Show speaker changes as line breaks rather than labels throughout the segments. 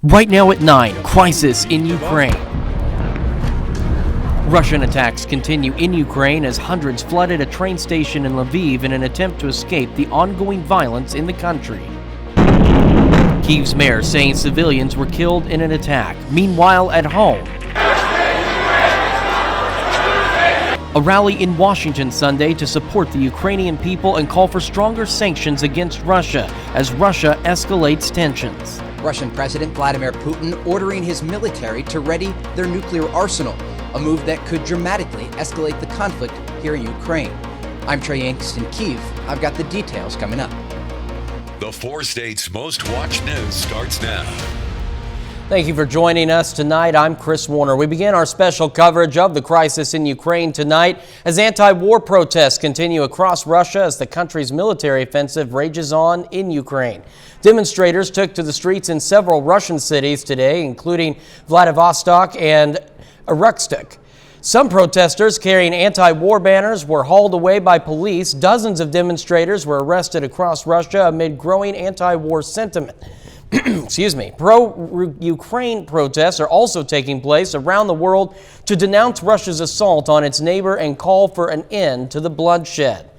Right now at 9, crisis in Ukraine. Russian attacks continue in Ukraine as hundreds flooded a train station in Lviv in an attempt to escape the ongoing violence in the country. Kyiv's mayor saying civilians were killed in an attack. Meanwhile, at home, a rally in Washington Sunday to support the Ukrainian people and call for stronger sanctions against Russia as Russia escalates tensions.
Russian President Vladimir Putin ordering his military to ready their nuclear arsenal, a move that could dramatically escalate the conflict here in Ukraine. I'm Trey Yanks in Kyiv. I've got the details coming up.
The 4 states' most watched news starts now.
Thank you for joining us tonight. I'm Chris Warner. We begin our special coverage of the crisis in Ukraine tonight as anti-war protests continue across Russia as the country's military offensive rages on in Ukraine. Demonstrators took to the streets in several Russian cities today, including Vladivostok and Irkutsk. Some protesters carrying anti-war banners were hauled away by police. Dozens of demonstrators were arrested across Russia amid growing anti-war sentiment. Pro-Ukraine protests are also taking place around the world to denounce Russia's assault on its neighbor and call for an end to the bloodshed.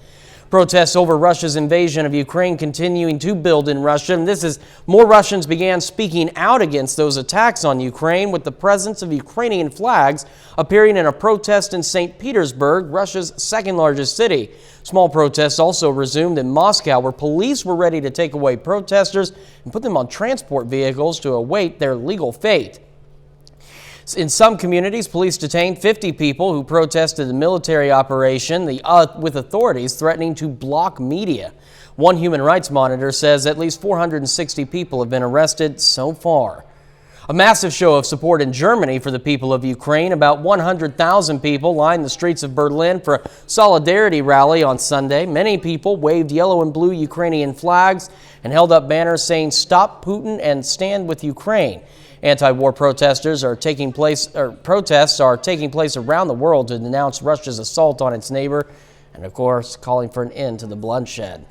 Protests over Russia's invasion of Ukraine continuing to build in Russia, and this as more Russians began speaking out against those attacks on Ukraine, with the presence of Ukrainian flags appearing in a protest in St. Petersburg, Russia's second largest city. Small protests also resumed in Moscow, where police were ready to take away protesters and put them on transport vehicles to await their legal fate. In some communities, police detained 50 people who protested the military operation, with authorities threatening to block media. One Human Rights Monitor says at least 460 people have been arrested so far. A massive show of support in Germany for the people of Ukraine. About 100,000 people lined the streets of Berlin for a solidarity rally on Sunday. Many people waved yellow and blue Ukrainian flags and held up banners saying "Stop Putin" and "Stand with Ukraine." Anti-war protests are taking place around the world to denounce Russia's assault on its neighbor and, of course, calling for an end to the bloodshed.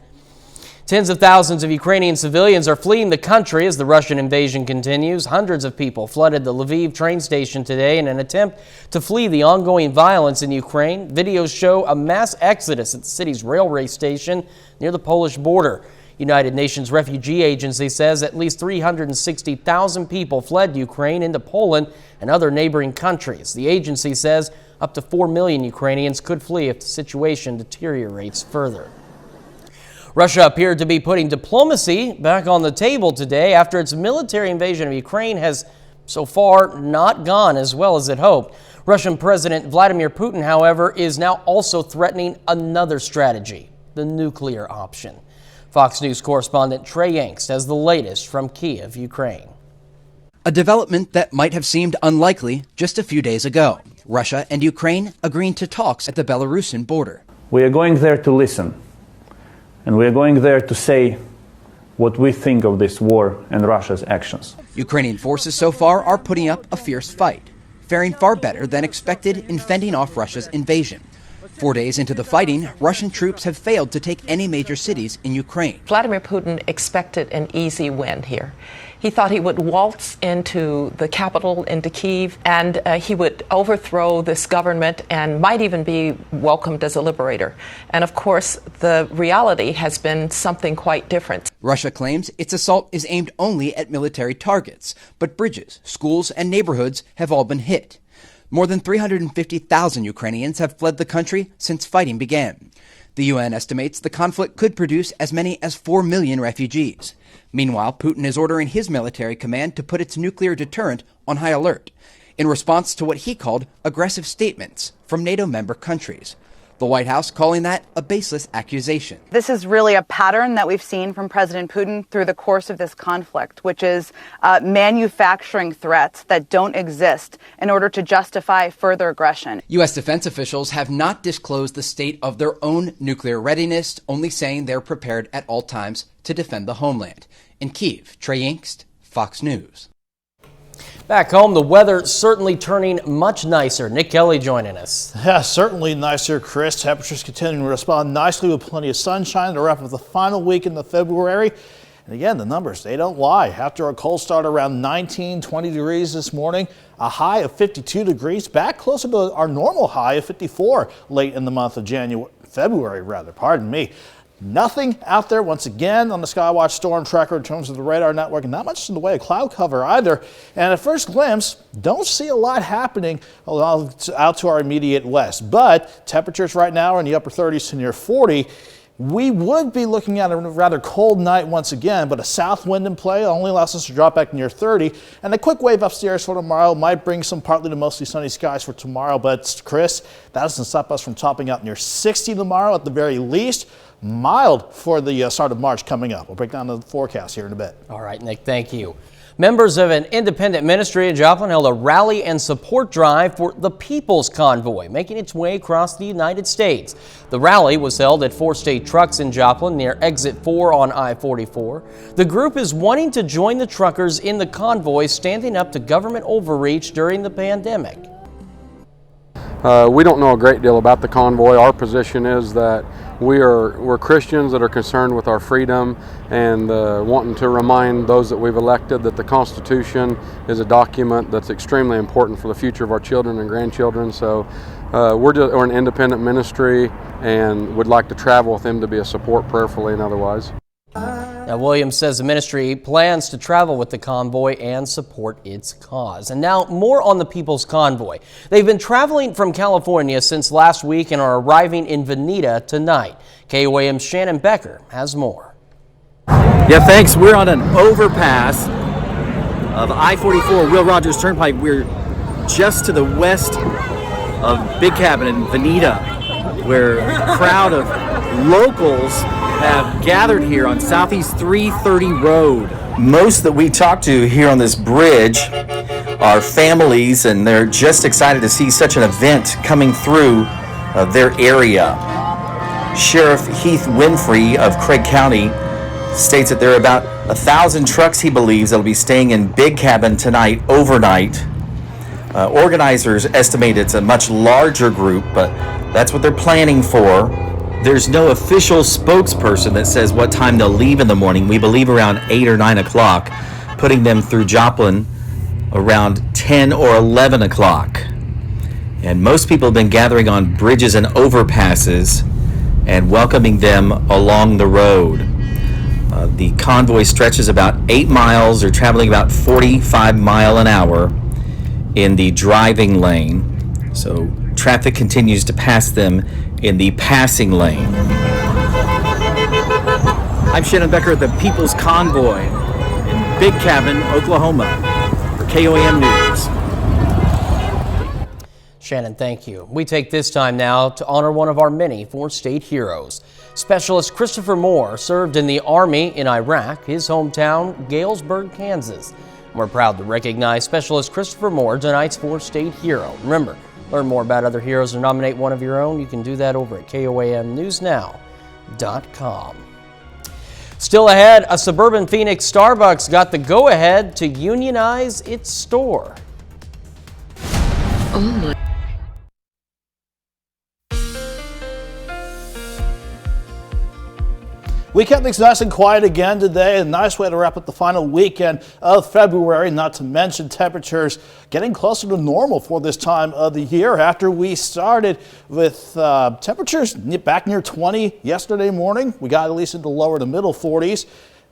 Tens of thousands of Ukrainian civilians are fleeing the country as the Russian invasion continues. Hundreds of people flooded the Lviv train station today in an attempt to flee the ongoing violence in Ukraine. Videos show a mass exodus at the city's railway station near the Polish border. United Nations Refugee Agency says at least 360,000 people fled Ukraine into Poland and other neighboring countries. The agency says up to 4 million Ukrainians could flee if the situation deteriorates further. Russia appeared to be putting diplomacy back on the table today after its military invasion of Ukraine has so far not gone as well as it hoped. Russian President Vladimir Putin, however, is now also threatening another strategy, the nuclear option. Fox News correspondent Trey Yanks has the latest from Kyiv, Ukraine.
A development that might have seemed unlikely just a few days ago. Russia and Ukraine agreeing to talks at the Belarusian border.
We are going there to listen, and we are going there to say what we think of this war and Russia's actions.
Ukrainian forces so far are putting up a fierce fight, faring far better than expected in fending off Russia's invasion. 4 days into the fighting, Russian troops have failed to take any major cities in Ukraine.
Vladimir Putin expected an easy win here. He thought he would waltz into the capital, into Kyiv, and he would overthrow this government and might even be welcomed as a liberator. And of course, the reality has been something quite different.
Russia claims its assault is aimed only at military targets, but bridges, schools, and neighborhoods have all been hit. More than 350,000 Ukrainians have fled the country since fighting began. The UN estimates the conflict could produce as many as 4 million refugees. Meanwhile, Putin is ordering his military command to put its nuclear deterrent on high alert in response to what he called aggressive statements from NATO member countries. The White House calling that a baseless accusation.
This is really a pattern that we've seen from President Putin through the course of this conflict, which is manufacturing threats that don't exist in order to justify further aggression.
U.S. defense officials have not disclosed the state of their own nuclear readiness, only saying they're prepared at all times to defend the homeland. In Kyiv, Trey Yanks, Fox News.
Back home, the weather certainly turning much nicer. Nick Kelly joining us.
Yeah, certainly nicer, Chris. Temperatures continuing to respond nicely with plenty of sunshine to wrap up the final week in the February. And again, the numbers, they don't lie. After a cold start around 19, 20 degrees this morning, a high of 52 degrees, back closer to our normal high of 54 late in the month of February, pardon me. Nothing out there once again on the Skywatch storm tracker in terms of the radar network, and not much in the way of cloud cover either. And at first glimpse, don't see a lot happening out to our immediate west. But temperatures right now are in the upper 30s to near 40. We would be looking at a rather cold night once again, but a south wind in play only allows us to drop back near 30. And a quick wave upstairs for tomorrow might bring some partly to mostly sunny skies for tomorrow. But Chris, that doesn't stop us from topping out near 60 tomorrow at the very least. Mild for the start of March coming up. We'll break down the forecast here in a bit.
All right, Nick, thank you. Members of an independent ministry in Joplin held a rally and support drive for the People's Convoy, making its way across the United States. The rally was held at 4 State Trucks in Joplin near Exit 4 on I-44. The group is wanting to join the truckers in the convoy standing up to government overreach during the pandemic.
We don't know a great deal about the convoy. Our position is that we're Christians that are concerned with our freedom and wanting to remind those that we've elected that the Constitution is a document that's extremely important for the future of our children and grandchildren. So we're an independent ministry and would like to travel with them to be a support prayerfully and otherwise.
Now, Williams says the ministry plans to travel with the convoy and support its cause. And now more on the People's Convoy. They've been traveling from California since last week and are arriving in Veneta tonight. KOAM's Shannon Becker has more.
Yeah, thanks. We're on an overpass of I-44 Will Rogers Turnpike. We're just to the west of Big Cabin in Veneta, where a crowd of locals have gathered here on Southeast 330 Road.
Most that we talked to here on this bridge are families, and they're just excited to see such an event coming through their area. Sheriff Heath Winfrey of Craig County states that there are about 1,000 trucks, he believes, that will be staying in Big Cabin tonight, overnight. Organizers estimate it's a much larger group, but that's what they're planning for. There's no official spokesperson that says what time they'll leave in the morning. We believe around 8 or 9 o'clock, putting them through Joplin around 10 or 11 o'clock. And most people have been gathering on bridges and overpasses and welcoming them along the road. The convoy stretches about 8 miles. They're traveling about 45 miles an hour in the driving lane. So traffic continues to pass them in the passing lane.
I'm Shannon Becker at the People's Convoy in Big Cabin, Oklahoma, for KOAM News.
Shannon, thank you. We take this time now to honor one of our many 4-state heroes. Specialist Christopher Moore served in the Army in Iraq, his hometown, Galesburg, Kansas. We're proud to recognize Specialist Christopher Moore, tonight's 4-state hero. Remember, learn more about other heroes or nominate one of your own. You can do that over at KOAMNewsNow.com. Still ahead, a suburban Phoenix Starbucks got the go-ahead to unionize its store.
Oh my.
We kept things nice and quiet again today. A nice way to wrap up the final weekend of February, not to mention temperatures getting closer to normal for this time of the year after we started with temperatures back near 20 yesterday morning. We got at least into lower to middle 40s.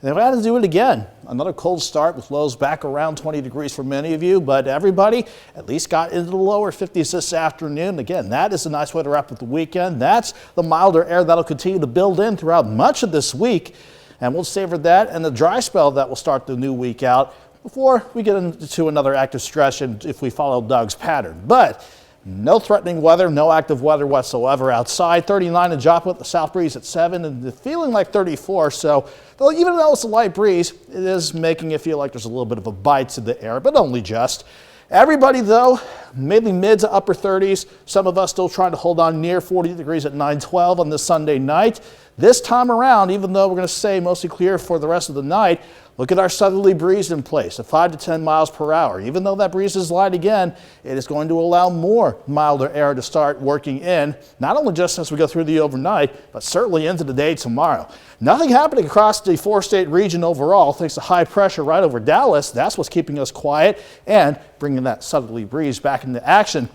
And we had to do it again. Another cold start with lows back around 20 degrees for many of you, but everybody at least got into the lower 50s this afternoon. Again, that is a nice way to wrap up the weekend. That's the milder air that'll continue to build in throughout much of this week. And we'll savor that and the dry spell that will start the new week out before we get into another active stretch and if we follow Doug's pattern. But no threatening weather, no active weather whatsoever outside. 39 in Joplin, the south breeze at 7 and feeling like 34. So even though it's a light breeze, it is making it feel like there's a little bit of a bite to the air, but only just. Everybody, though, mainly mid to upper 30s. Some of us still trying to hold on near 40 degrees at 9:12 on this Sunday night. This time around, even though we're going to stay mostly clear for the rest of the night, look at our southerly breeze in place at 5 to 10 miles per hour. Even though that breeze is light again, it is going to allow more milder air to start working in, not only just as we go through the overnight, but certainly into the day tomorrow. Nothing happening across the four-state region overall thanks to high pressure right over Dallas. That's what's keeping us quiet and bringing that southerly breeze back into action.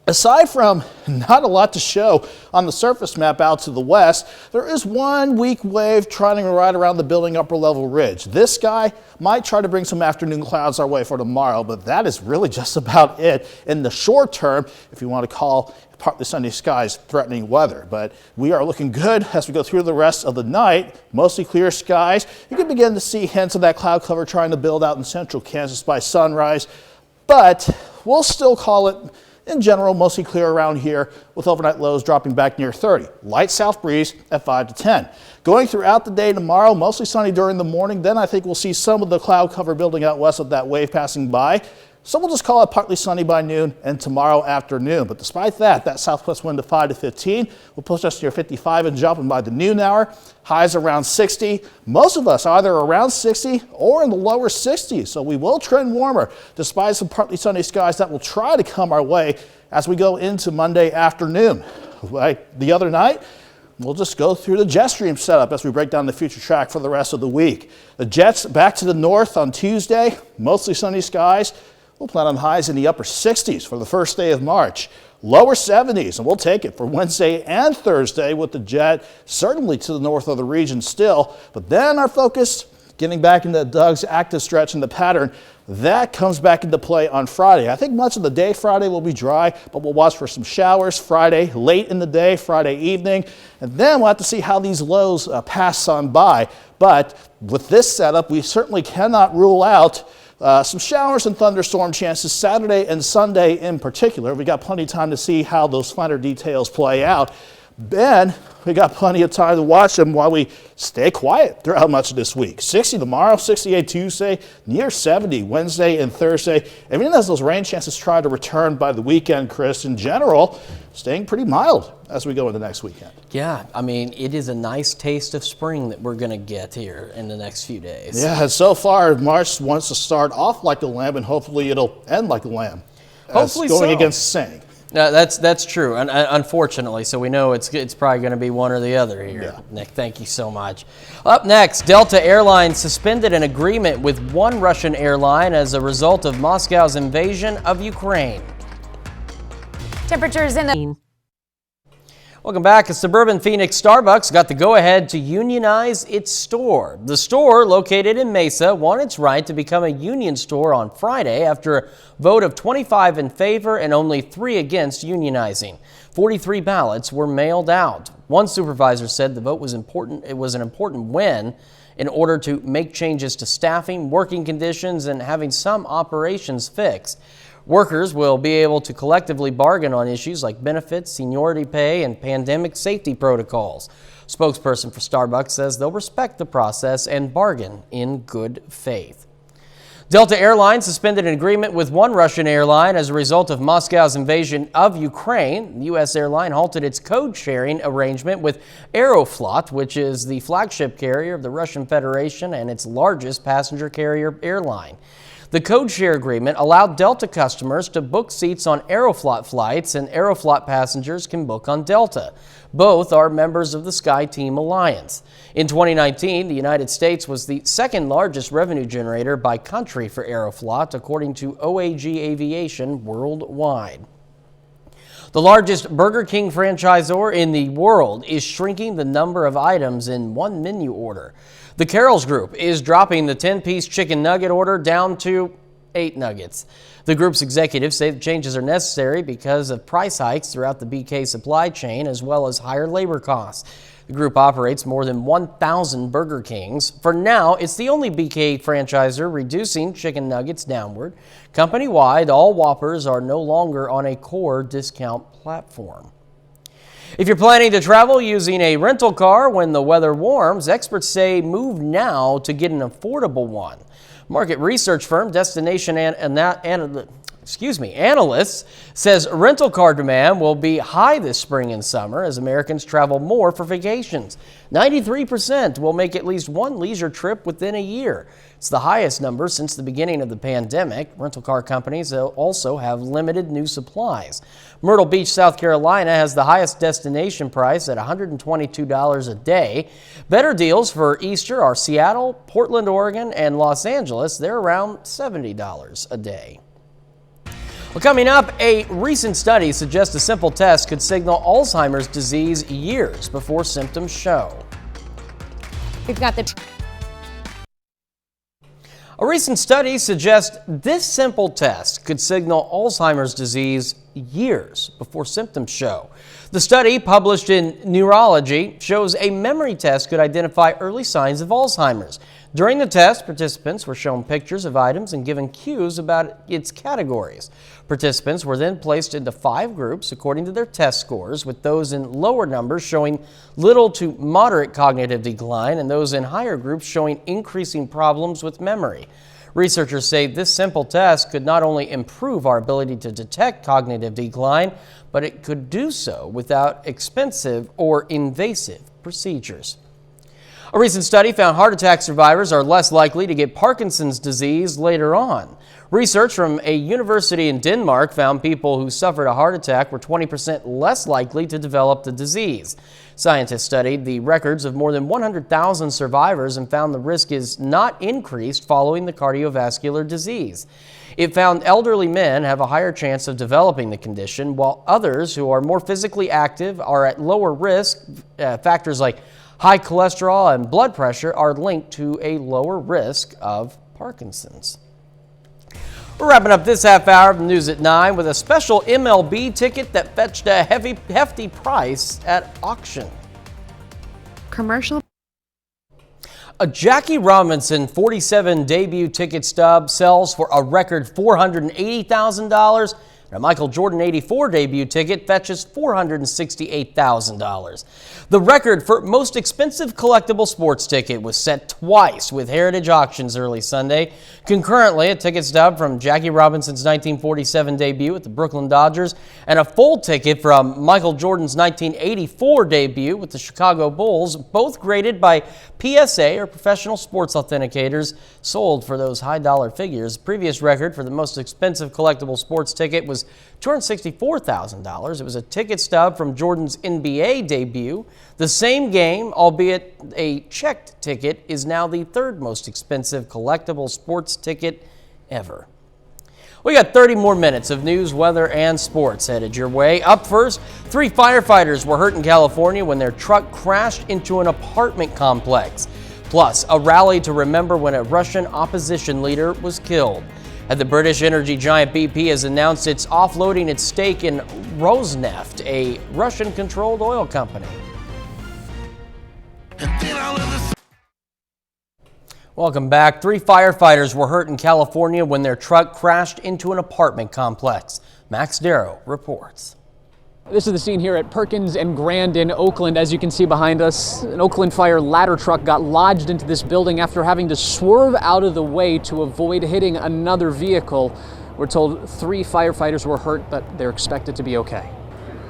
Aside from not a lot to show on the surface map out to the west, there is one weak wave trotting right around the building upper level ridge. This guy might try to bring some afternoon clouds our way for tomorrow, but that is really just about it in the short term, if you want to call partly sunny skies threatening weather. But we are looking good as we go through the rest of the night. Mostly clear skies. You can begin to see hints of that cloud cover trying to build out in central Kansas by sunrise, but we'll still call it, in general, mostly clear around here with overnight lows dropping back near 30. Light south breeze at 5 to 10. Going throughout the day tomorrow, mostly sunny during the morning. Then I think we'll see some of the cloud cover building out west of that wave passing by. So we'll just call it partly sunny by noon and tomorrow afternoon. But despite that, that southwest wind of 5 to 15 will push us near 55 and jumping by the noon hour. Highs around 60. Most of us either around 60 or in the lower 60s. So we will trend warmer despite some partly sunny skies that will try to come our way as we go into Monday afternoon. Like the other night, we'll just go through the jet stream setup as we break down the future track for the rest of the week. The jets back to the north on Tuesday, mostly sunny skies. We'll plan on highs in the upper 60s for the first day of March. Lower 70s, and we'll take it for Wednesday and Thursday with the jet certainly to the north of the region still. But then our focus, getting back into Doug's active stretch in the pattern, that comes back into play on Friday. I think much of the day Friday will be dry, but we'll watch for some showers Friday late in the day, Friday evening, and then we'll have to see how these lows pass on by. But with this setup, we certainly cannot rule out some showers and thunderstorm chances Saturday and Sunday in particular. We got plenty of time to see how those finer details play out. Then we got plenty of time to watch them while we stay quiet throughout much of this week. 60 tomorrow, 68 Tuesday, near 70 Wednesday and Thursday. Even as those rain chances try to return by the weekend, Chris, in general, staying pretty mild as we go into next weekend.
Yeah, I mean, it is a nice taste of spring that we're going to get here in the next few days.
Yeah, and so far, March wants to start off like a lamb, and hopefully it'll end like a lamb.
Hopefully
going
so.
against saying.
That's true, and unfortunately, so we know it's probably going to be one or the other here.
Yeah.
Nick, thank you so much. Up next, Delta Airlines suspended an agreement with one Russian airline as a result of Moscow's invasion of Ukraine.
Temperatures in the...
Welcome back. A suburban Phoenix Starbucks got the go-ahead to unionize its store. The store, located in Mesa, won its right to become a union store on Friday after a vote of 25 in favor and only 3 against unionizing. 43 ballots were mailed out. One supervisor said the vote was important. It was an important win in order to make changes to staffing, working conditions, and having some operations fixed. Workers will be able to collectively bargain on issues like benefits, seniority pay, and pandemic safety protocols. Spokesperson for Starbucks says they'll respect the process and bargain in good faith. Delta Airlines suspended an agreement with one Russian airline as a result of Moscow's invasion of Ukraine. The U.S. airline halted its code-sharing arrangement with Aeroflot, which is the flagship carrier of the Russian Federation and its largest passenger carrier airline. The code share agreement allowed Delta customers to book seats on Aeroflot flights, and Aeroflot passengers can book on Delta. Both are members of the SkyTeam Alliance. In 2019, the United States was the second largest revenue generator by country for Aeroflot, according to OAG Aviation worldwide. The largest Burger King franchisor in the world is shrinking the number of items in one menu order. The Carroll's Group is dropping the 10-piece chicken nugget order down to 8 nuggets. The group's executives say the changes are necessary because of price hikes throughout the BK supply chain as well as higher labor costs. The group operates more than 1,000 Burger Kings. For now, it's the only BK franchisor reducing chicken nuggets downward. Company-wide, all Whoppers are no longer on a core discount platform. If you're planning to travel using a rental car when the weather warms, experts say move now to get an affordable one. Market research firm Destination Analysts says rental car demand will be high this spring and summer as Americans travel more for vacations. 93% will make at least one leisure trip within a year. It's the highest number since the beginning of the pandemic. Rental car companies also have limited new supplies. Myrtle Beach, South Carolina has the highest destination price at $122 a day. Better deals for Easter are Seattle, Portland, Oregon, and Los Angeles. They're around $70 a day. Well, coming up, a recent study suggests a simple test could signal Alzheimer's disease years before symptoms show.
We've got the
A recent study suggests this simple test could signal Alzheimer's disease years before symptoms show. The study, published in Neurology, shows a memory test could identify early signs of Alzheimer's. During the test, participants were shown pictures of items and given cues about its categories. Participants were then placed into 5 groups according to their test scores, with those in lower numbers showing little to moderate cognitive decline and those in higher groups showing increasing problems with memory. Researchers say this simple test could not only improve our ability to detect cognitive decline, but it could do so without expensive or invasive procedures. A recent study found heart attack survivors are less likely to get Parkinson's disease later on. Research from a university in Denmark found people who suffered a heart attack were 20% less likely to develop the disease. Scientists studied the records of more than 100,000 survivors and found the risk is not increased following the cardiovascular disease. It found elderly men have a higher chance of developing the condition, while others who are more physically active are at lower risk. Factors like high cholesterol and blood pressure are linked to a lower risk of Parkinson's. We're wrapping up this half hour of the News at 9 with a special MLB ticket that fetched a hefty price at auction.
commercial.
A Jackie Robinson 47 debut ticket stub sells for a record $480,000. And a Michael Jordan 84 debut ticket fetches $468,000. The record for most expensive collectible sports ticket was set twice with Heritage Auctions early Sunday. Concurrently, a ticket stub from Jackie Robinson's 1947 debut with the Brooklyn Dodgers and a full ticket from Michael Jordan's 1984 debut with the Chicago Bulls, both graded by PSA or Professional Sports Authenticators, sold for those high dollar figures. The previous record for the most expensive collectible sports ticket was $264,000. It was a ticket stub from Jordan's NBA debut. The same game, albeit a checked ticket, is now the third most expensive collectible sports ticket ever. We got 30 more minutes of news, weather, and sports headed your way. Up first, 3 firefighters were hurt in California when their truck crashed into an apartment complex. Plus, a rally to remember when a Russian opposition leader was killed. And the British energy giant BP has announced it's offloading its stake in Rosneft, a Russian-controlled oil company. Welcome back. 3 firefighters were hurt in California when their truck crashed into an apartment complex. Max Darrow reports.
This is the scene here at Perkins and Grand in Oakland. As you can see behind us, an Oakland Fire ladder truck got lodged into this building after having to swerve out of the way to avoid hitting another vehicle. We're told 3 firefighters were hurt, but they're expected to be okay.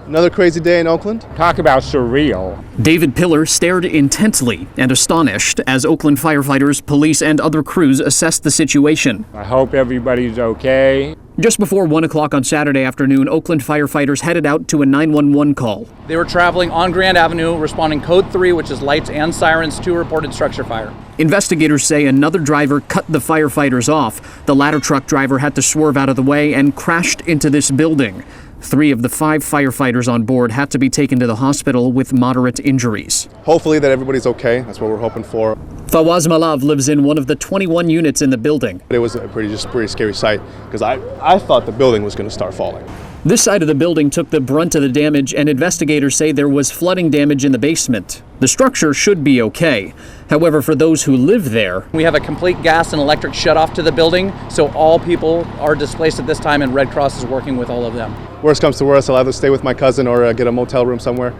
Another crazy day in Oakland.
Talk about surreal.
David Pillar stared intently and astonished as Oakland firefighters, police, and other crews assessed the situation.
I hope everybody's okay.
Just before 1 o'clock on Saturday afternoon, Oakland firefighters headed out to a 911 call.
They were traveling on Grand Avenue, responding code 3, which is lights and sirens, to a reported structure fire.
Investigators say another driver cut the firefighters off. The ladder truck driver had to swerve out of the way and crashed into this building. 3 of the 5 firefighters on board had to be taken to the hospital with moderate injuries.
Hopefully that everybody's okay. That's what we're hoping for.
Fawaz Malav lives in one of the 21 units in the building.
It was a pretty scary sight because I thought the building was going to start falling.
This side of the building took the brunt of the damage, and investigators say there was flooding damage in the basement. The structure should be okay. However, for those who live there,
we have a complete gas and electric shutoff to the building, so all people are displaced at this time, and Red Cross is working with all of them.
Worst comes to worst, I'll either stay with my cousin or get a motel room somewhere.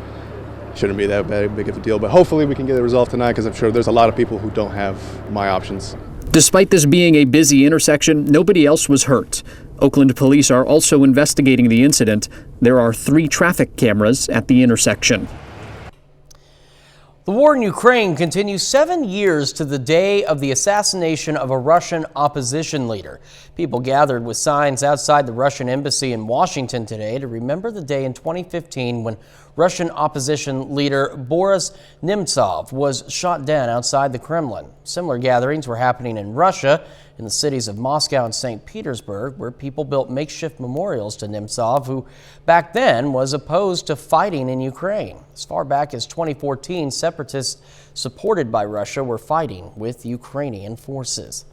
Shouldn't be that big of a deal, but hopefully we can get it resolved tonight because I'm sure there's a lot of people who don't have my options.
Despite this being a busy intersection, nobody else was hurt. Oakland police are also investigating the incident. There are 3 traffic cameras at the intersection.
The war in Ukraine continues 7 years to the day of the assassination of a Russian opposition leader. People gathered with signs outside the Russian embassy in Washington today to remember the day in 2015 when Russian opposition leader Boris Nemtsov was shot dead outside the Kremlin. Similar gatherings were happening in Russia, in the cities of Moscow and St. Petersburg, where people built makeshift memorials to Nemtsov, who back then was opposed to fighting in Ukraine. As far back as 2014, separatists supported by Russia were fighting with Ukrainian forces.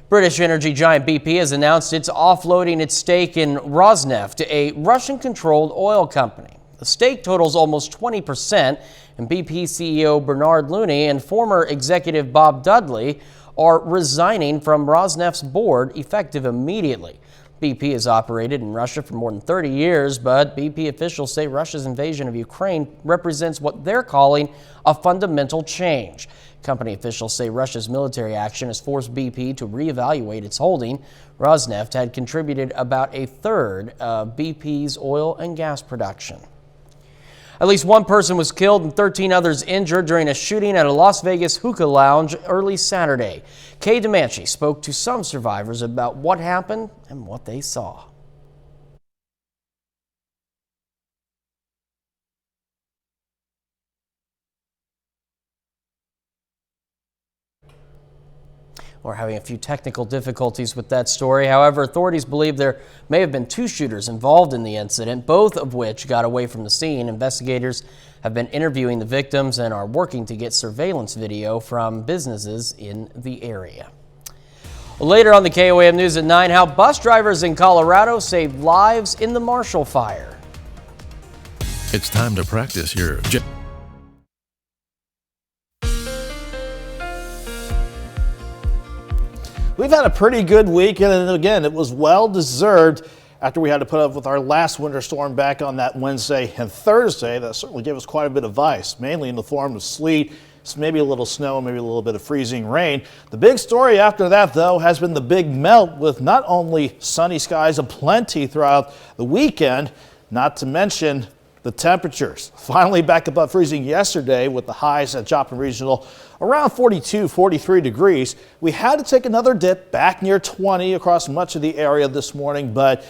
British energy giant BP has announced it's offloading its stake in Rosneft, a Russian-controlled oil company. The stake totals almost 20%, and BP CEO Bernard Looney and former executive Bob Dudley are resigning from Rosneft's board effective immediately. BP has operated in Russia for more than 30 years, but BP officials say Russia's invasion of Ukraine represents what they're calling a fundamental change. Company officials say Russia's military action has forced BP to reevaluate its holding. Rosneft had contributed about a third of BP's oil and gas production. At least one person was killed and 13 others injured during a shooting at a Las Vegas hookah lounge early Saturday. Kay DeManchi spoke to some survivors about what happened and what they saw. We're having a few technical difficulties with that story. However, authorities believe there may have been 2 shooters involved in the incident, both of which got away from the scene. Investigators have been interviewing the victims and are working to get surveillance video from businesses in the area. Later on the KOAM News at 9, how bus drivers in Colorado saved lives in the Marshall Fire.
It's time to practice your...
We've had a pretty good week, and again, it was well-deserved after we had to put up with our last winter storm back on that Wednesday and Thursday. That certainly gave us quite a bit of ice, mainly in the form of sleet, maybe a little snow, maybe a little bit of freezing rain. The big story after that, though, has been the big melt, with not only sunny skies aplenty throughout the weekend, not to mention the temperatures. Finally back above freezing yesterday with the highs at Joplin Regional around 42, 43 degrees. We had to take another dip back near 20 across much of the area this morning, but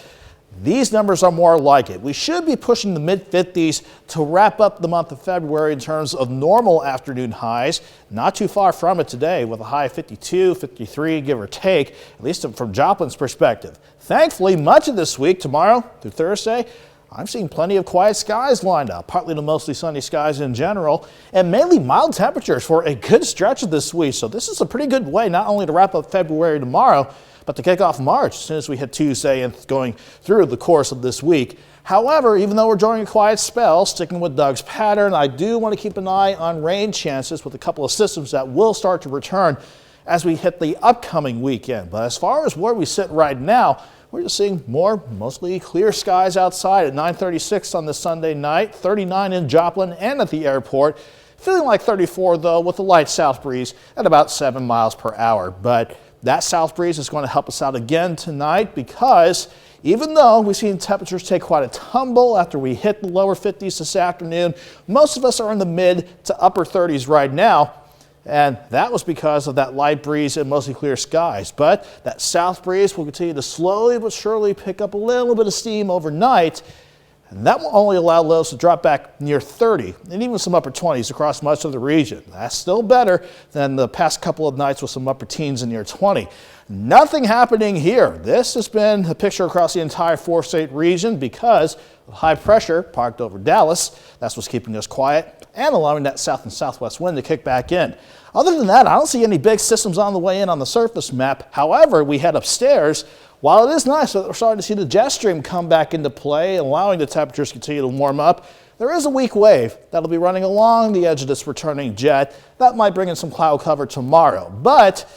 these numbers are more like it. We should be pushing the mid-50s to wrap up the month of February in terms of normal afternoon highs. Not too far from it today with a high of 52, 53, give or take, at least from Joplin's perspective. Thankfully, much of this week, tomorrow through Thursday, I'm seeing plenty of quiet skies lined up, partly to mostly sunny skies in general, and mainly mild temperatures for a good stretch of this week. So this is a pretty good way not only to wrap up February tomorrow, but to kick off March as soon as we hit Tuesday and going through the course of this week. However, even though we're during a quiet spell, sticking with Doug's pattern, I do want to keep an eye on rain chances with a couple of systems that will start to return as we hit the upcoming weekend. But as far as where we sit right now, we're just seeing mostly clear skies outside at 9:36 on this Sunday night, 39 in Joplin and at the airport. Feeling like 34 though, with a light south breeze at about 7 miles per hour. But that south breeze is going to help us out again tonight, because even though we've seen temperatures take quite a tumble after we hit the lower 50s this afternoon, most of us are in the mid to upper 30s right now. And that was because of that light breeze and mostly clear skies. But that south breeze will continue to slowly but surely pick up a little bit of steam overnight. And that will only allow lows to drop back near 30 and even some upper 20s across much of the region. That's still better than the past couple of nights with some upper teens and near 20. Nothing happening here. This has been a picture across the entire 4-state region because of high pressure parked over Dallas. That's what's keeping us quiet and allowing that south and southwest wind to kick back in. Other than that, I don't see any big systems on the way in on the surface map. However, we head upstairs. While it is nice that we're starting to see the jet stream come back into play, allowing the temperatures to continue to warm up, there is a weak wave that'll be running along the edge of this returning jet. That might bring in some cloud cover tomorrow, but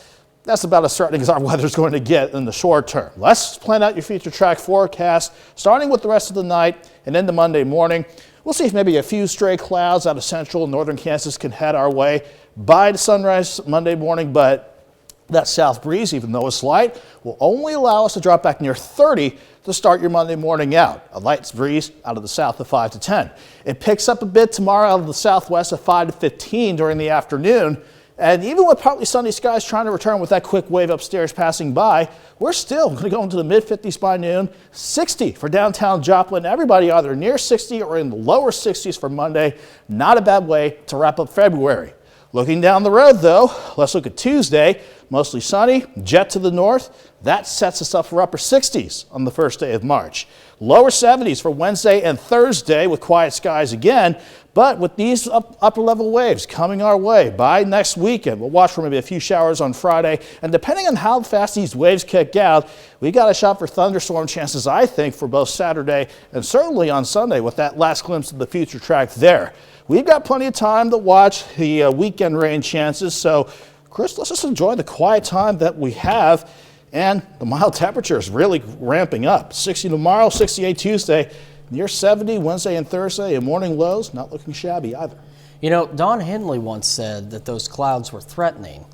that's about as threatening as our weather's going to get in the short term. Let's plan out your future track forecast, starting with the rest of the night and into Monday morning. We'll see if maybe a few stray clouds out of central and northern Kansas can head our way by the sunrise Monday morning, but That south breeze, even though it's light, will only allow us to drop back near 30 to start your Monday morning out. A light breeze out of the south at 5 to 10. It picks up a bit tomorrow out of the southwest at 5 to 15 during the afternoon. And even with partly sunny skies trying to return with that quick wave upstairs passing by, we're still going to go into the mid-50s by noon. 60 for downtown Joplin. Everybody either near 60 or in the lower 60s for Monday. Not a bad way to wrap up February. Looking down the road, though, let's look at Tuesday. Mostly sunny, jet to the north. That sets us up for upper 60s on the first day of March. Lower 70s for Wednesday and Thursday with quiet skies again. But with these upper level waves coming our way by next weekend, we'll watch for maybe a few showers on Friday. And depending on how fast these waves kick out, we got a shot for thunderstorm chances, I think, for both Saturday and certainly on Sunday with that last glimpse of the future track there. We've got plenty of time to watch the weekend rain chances. So, Chris, let's just enjoy the quiet time that we have. And the mild temperature is really ramping up. 60 tomorrow, 68 Tuesday, near 70 Wednesday and Thursday, and morning lows not looking shabby either.
You know, Don Henley once said that those clouds were threatening.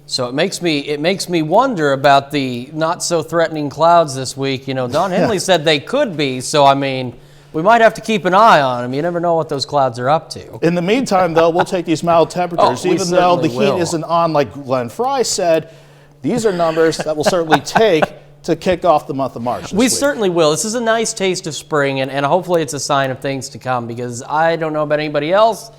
So it makes me wonder about the not so threatening clouds this week. You know, Don Henley said they could be. So, I mean, we might have to keep an eye on them. You never know what those clouds are up to.
In the meantime, though, we'll take these mild temperatures. Even though the heat isn't on, like Glenn Fry said, these are numbers that we'll certainly take to kick off the month of March.
We certainly will. This is a nice taste of spring, and hopefully it's a sign of things to come, because I don't know about anybody else,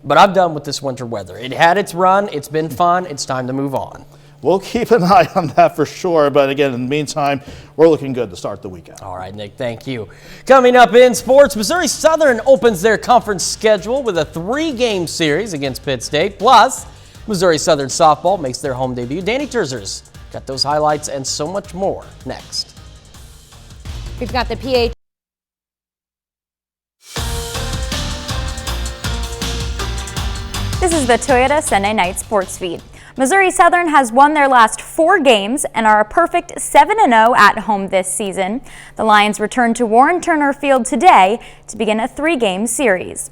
but I'm done with this winter weather. It had its run. It's been fun. It's time to move on.
We'll keep an eye on that for sure. But again, in the meantime, we're looking good to start the weekend.
All right, Nick, thank you. Coming up in sports, Missouri Southern opens their conference schedule with a 3-game series against Pitt State. Plus, Missouri Southern softball makes their home debut. Danny Terzer's got those highlights and so much more next.
We've got the PH.
This is the Toyota Sunday Night Sports Feed. Missouri Southern has won their last 4 games and are a perfect 7-0 at home this season. The Lions return to Warren Turner Field today to begin a 3-game series.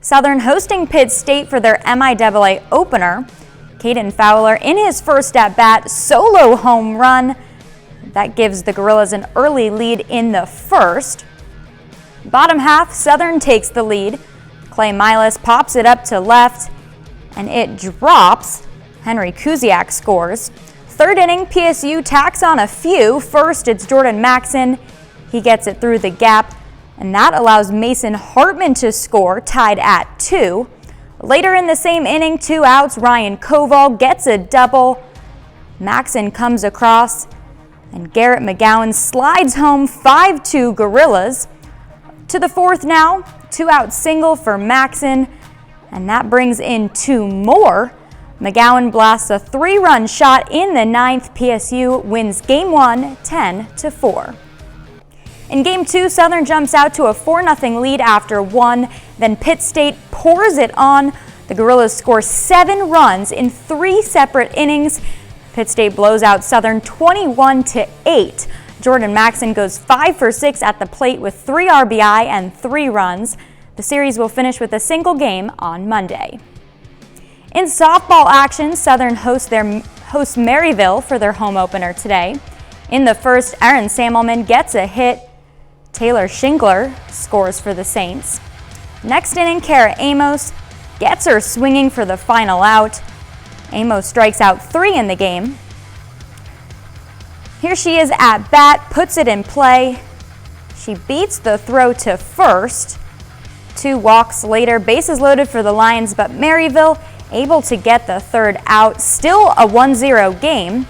Southern hosting Pitt State for their MIAA opener. Caden Fowler in his first at-bat solo home run. That gives the Gorillas an early lead in the first. Bottom half, Southern takes the lead. Clay Milas pops it up to left, and it drops. Henry Kuziak scores. Third inning, PSU tacks on a few. First, it's Jordan Maxson. He gets it through the gap, and that allows Mason Hartman to score, tied at 2. Later in the same inning, 2 outs, Ryan Koval gets a double. Maxson comes across, and Garrett McGowan slides home 5-2 Gorillas. To the 4th now, 2-out single for Maxson, and that brings in 2 more. McGowan blasts a 3-run shot in the 9th. PSU wins Game 1, 10-4. In Game 2, Southern jumps out to a 4-0 lead after 1. Then Pitt State pours it on. The Gorillas score 7 runs in 3 separate innings. Pitt State blows out Southern 21-8. Jordan Maxson goes 5 for 6 at the plate with 3 RBI and 3 runs. The series will finish with a single game on Monday. In softball action, Southern hosts Maryville for their home opener today. In the first, Aaron Samelman gets a hit. Taylor Shinkler scores for the Saints. Next inning, Kara Amos gets her swinging for the final out. Amos strikes out 3 in the game. Here she is at bat, puts it in play. She beats the throw to first. 2 walks later, bases loaded for the Lions, but Maryville able to get the 3rd out. Still a 1-0 game.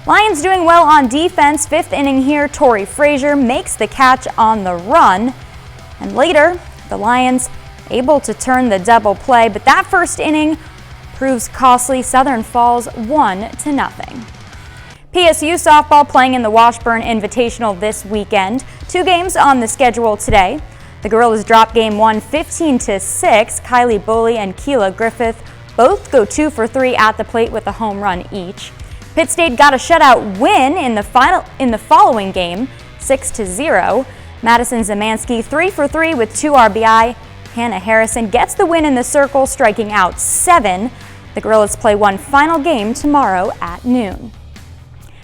Lions doing well on defense. 5th inning here, Tori Frazier makes the catch on the run. And later, the Lions able to turn the double play, but that first inning proves costly. Southern falls 1-0. PSU softball playing in the Washburn Invitational this weekend. 2 games on the schedule today. The Gorillas drop Game 1 15-6. Kylie Boley and Keela Griffith both go 2 for 3 at the plate with a home run each. Pitt State got a shutout win in the following game, 6-0. Madison Zemansky 3 for 3 with 2 RBI. Hannah Harrison gets the win in the circle, striking out 7. The Gorillas play one final game tomorrow at noon.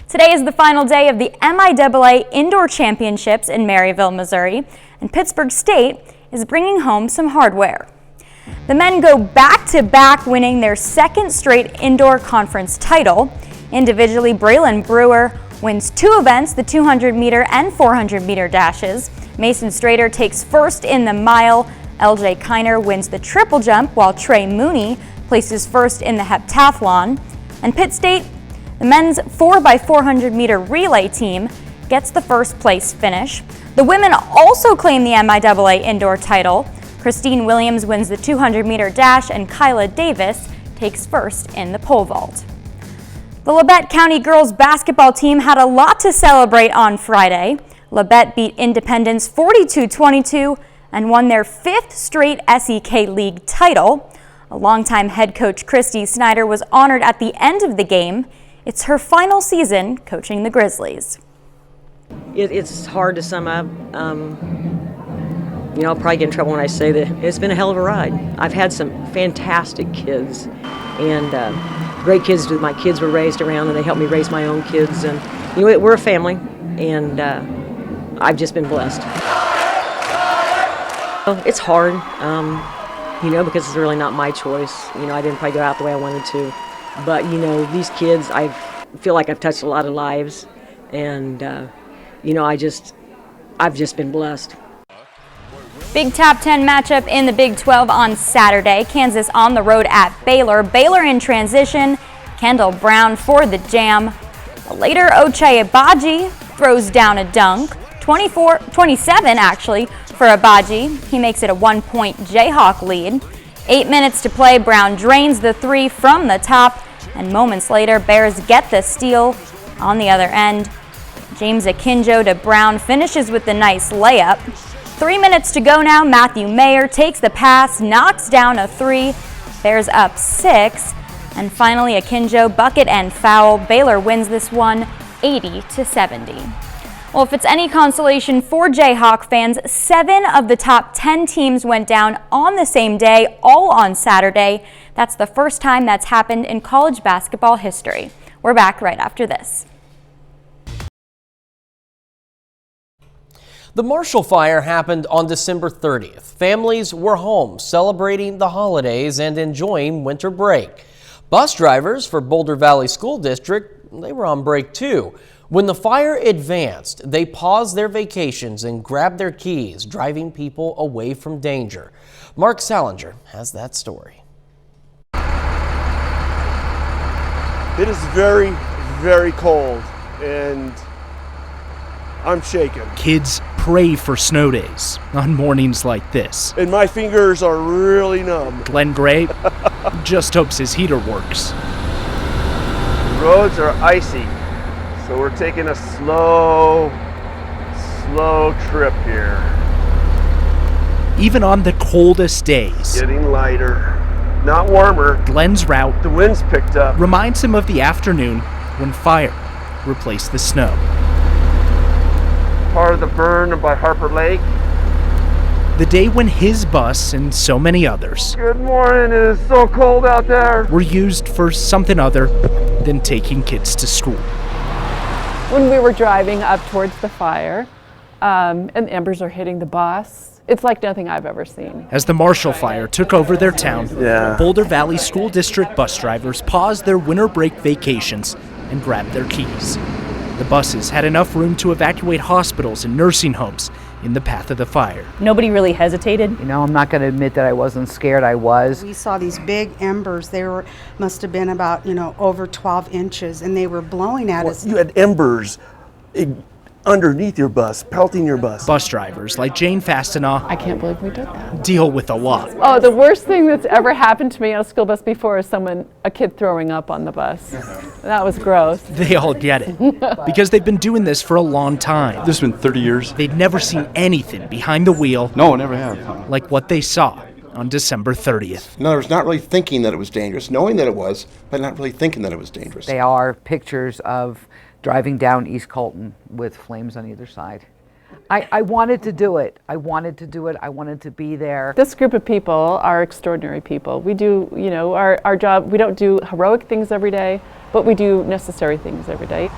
Today is the final day of the MIAA Indoor Championships in Maryville, Missouri, and Pittsburg State is bringing home some hardware. The men go back-to-back, winning their second straight indoor conference title. Individually, Braylon Brewer wins 2 events, the 200-meter and 400-meter dashes. Mason Strader takes first in the mile. LJ Kiner wins the triple jump, while Trey Mooney places first in the heptathlon. And Pitt State, the men's 4x400 meter relay team, gets the first place finish. The women also claim the MIAA indoor title. Christine Williams wins the 200 meter dash, and Kyla Davis takes first in the pole vault. The Labette County girls basketball team had a lot to celebrate on Friday. Labette beat Independence 42-22 and won their 5th straight SEK League title. A longtime head coach Christy Snyder was honored at the end of the game. It's her final season coaching the Grizzlies.
It's hard to sum up. I'll probably get in trouble when I say that it's been a hell of a ride. I've had some fantastic kids and great kids that my kids were raised around, and they helped me raise my own kids. And we're a family, and I've just been blessed. It's hard, because it's really not my choice. I didn't probably go out the way I wanted to. But, these kids, I feel like I've touched a lot of lives, and, I've just been blessed.
Big top 10 matchup in the Big 12 on Saturday. Kansas on the road at Baylor. Baylor in transition. Kendall Brown for the jam. Later, Ochai Agbaji throws down a dunk. 27 actually for Agbaji. He makes it a 1-point Jayhawk lead. 8 minutes to play. Brown drains the 3 from the top. And moments later, Bears get the steal on the other end. James Akinjo to Brown finishes with the nice layup. 3 minutes to go now. Matthew Mayer takes the pass, knocks down a 3. Bears up 6. And finally, Akinjo bucket and foul. Baylor wins this one 80-70. Well, if it's any consolation for Jayhawk fans, 7 of the top 10 teams went down on the same day, all on Saturday. That's the first time that's happened in college basketball history. We're back right after this.
The Marshall Fire happened on December 30th. Families were home celebrating the holidays and enjoying winter break. Bus drivers for Boulder Valley School District, they were on break too. When the fire advanced, they paused their vacations and grabbed their keys, driving people away from danger. Mark Salinger has that story.
It is very, very cold, and I'm shaking.
Kids pray for snow days on mornings like this.
And my fingers are really numb.
Glenn Gray just hopes his heater works.
The roads are icy, so we're taking a slow trip here.
Even on the coldest days.
Getting lighter, not warmer.
Glenn's route,
the wind's picked up,
reminds him of the afternoon when fire replaced the snow.
Part of the burn by Harper Lake.
The day when his bus and so many others.
Good morning, it is so cold out there.
Were used for something other than taking kids to school.
When we were driving up towards the fire, and the embers are hitting the bus, it's like nothing I've ever seen.
As the Marshall Fire took over their town, Boulder Valley School District bus drivers paused their winter break vacations and grabbed their keys. The buses had enough room to evacuate hospitals and nursing homes in the path of the fire.
Nobody really hesitated.
I'm not going to admit that I wasn't scared. I was.
We saw these big embers. They must have been about, over 12 inches, and they were blowing at us.
You had embers underneath your bus, pelting your bus.
Bus drivers like Jane Fastenaw,
I can't believe we did that.
Deal with a lot.
Oh, the worst thing that's ever happened to me on a school bus before is a kid throwing up on the bus. That was gross.
They all get it because they've been doing this for a long time.
This has been 30 years.
They'd never seen anything behind the wheel.
No, never have.
Like what they saw on December 30th.
In other words, not really thinking that it was dangerous, knowing that it was, but not really thinking that it was dangerous.
They are pictures of driving down East Colton with flames on either side. I wanted to do it. I wanted to do it. I wanted to be there.
This group of people are extraordinary people. We do, you know, our job, we don't do heroic things every day, but we do necessary things every day.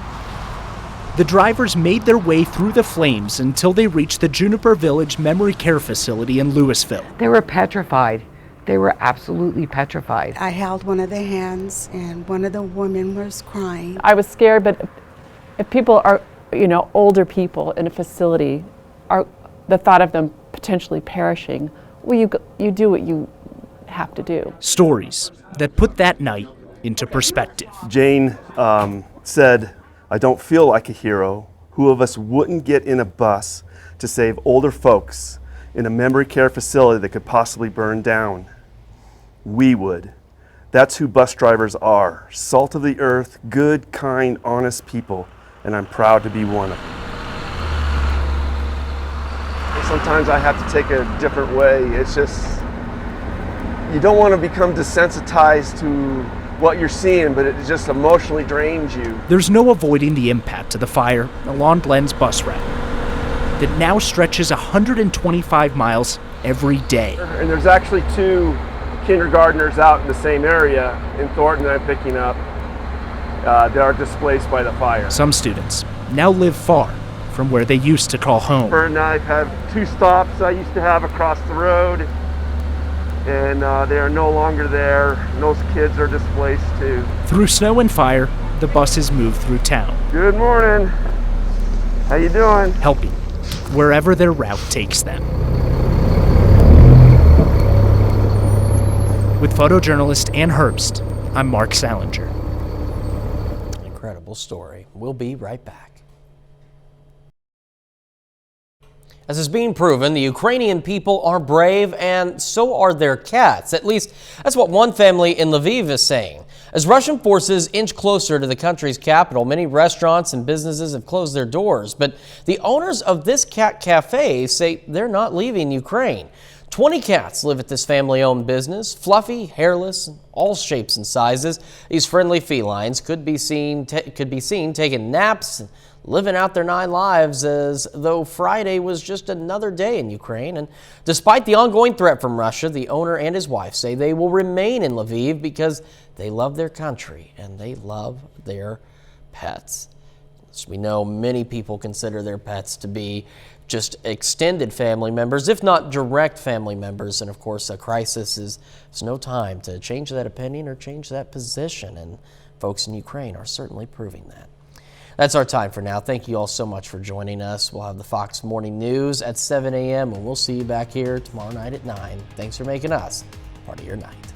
The drivers made their way through the flames until they reached the Juniper Village Memory Care Facility in Louisville.
They were petrified. They were absolutely petrified.
I held one of the hands and one of the women was crying.
I was scared, but if people are, you know, older people in a facility, are the thought of them potentially perishing, well, you do what you have to do.
Stories that put that night into perspective.
Jane said, "I don't feel like a hero. Who of us wouldn't get in a bus to save older folks in a memory care facility that could possibly burn down? We would. That's who bus drivers are. Salt of the earth, good, kind, honest people. And I'm proud to be one of them." Sometimes I have to take a different way. It's just, you don't want to become desensitized to what you're seeing, but it just emotionally drains you.
There's no avoiding the impact of the fire along Glenn's bus route that now stretches 125 miles every day.
And there's actually 2 kindergartners out in the same area in Thornton that I'm picking up. That are displaced by the fire.
Some students now live far from where they used to call home.
And I've had 2 stops I used to have across the road, and they are no longer there. And those kids are displaced too.
Through snow and fire, the buses move through town.
Good morning. How you doing?
Helping wherever their route takes them. With photojournalist Ann Herbst, I'm Mark Salinger.
Incredible story. We'll be right back. As is being proven, the Ukrainian people are brave, and so are their cats. At least, that's what one family in Lviv is saying. As Russian forces inch closer to the country's capital, many restaurants and businesses have closed their doors. But the owners of this cat cafe say they're not leaving Ukraine. 20 cats live at this family-owned business, fluffy, hairless, all shapes and sizes. These friendly felines could be seen taking naps, living out their 9 lives as though Friday was just another day in Ukraine. And despite the ongoing threat from Russia, the owner and his wife say they will remain in Lviv because they love their country and they love their pets. As we know, many people consider their pets to be just extended family members, if not direct family members. And of course, a crisis is no time to change that opinion or change that position. And folks in Ukraine are certainly proving that. That's our time for now. Thank you all so much for joining us. We'll have the Fox Morning News at 7 a.m. and we'll see you back here tomorrow night at 9. Thanks for making us part of your night.